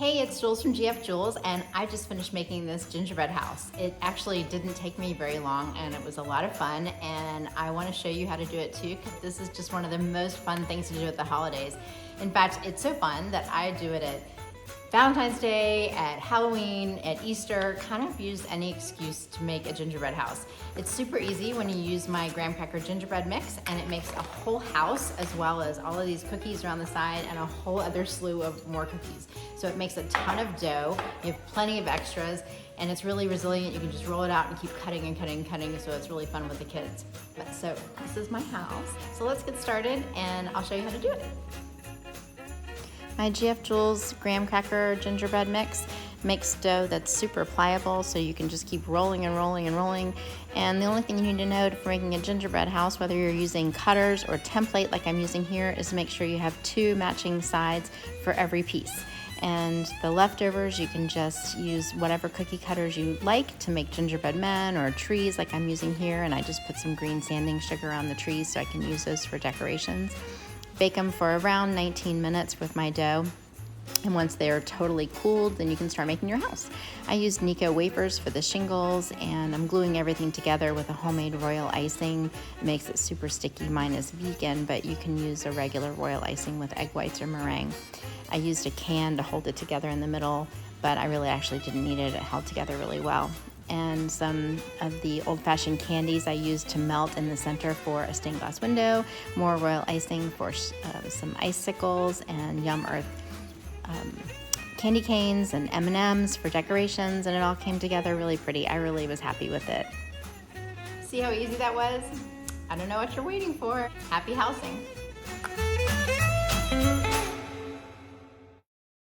Hey, it's Jules from GF Jules, and I just finished making this gingerbread house. It actually didn't take me very long, and it was a lot of fun, and I want to show you how to do it too, because this is just one of the most fun things to do at the holidays. In fact, it's so fun that I do it at Valentine's Day, at Halloween, at Easter, kind of use any excuse to make a gingerbread house. It's super easy when you use my graham cracker gingerbread mix, and it makes a whole house as well as all of these cookies around the side and a whole other slew of more cookies. So it makes a ton of dough, you have plenty of extras, and it's really resilient. You can just roll it out and keep cutting and cutting and cutting, so it's really fun with the kids. So this is my house. So let's get started and I'll show you how to do it. My GF Jules graham cracker gingerbread mix makes dough that's super pliable, so you can just keep rolling and rolling and rolling. And the only thing you need to know for making a gingerbread house, whether you're using cutters or template like I'm using here, is make sure you have 2 matching sides for every piece. And the leftovers, you can just use whatever cookie cutters you like to make gingerbread men or trees like I'm using here, and I just put some green sanding sugar on the trees so I can use those for decorations. Bake them for around 19 minutes with my dough, and once they are totally cooled, then you can start making your house. I used Nico wafers for the shingles, and I'm gluing everything together with a homemade royal icing. It makes it super sticky. Mine is vegan, but you can use a regular royal icing with egg whites or meringue. I used a can to hold it together in the middle, but I really actually didn't need it. It held together really well. And some of the old-fashioned candies I used to melt in the center for a stained glass window, more royal icing for some icicles, and Yum Earth candy canes and M&Ms for decorations, and it all came together really pretty. I really was happy with it. See how easy that was? I don't know what you're waiting for. Happy housing.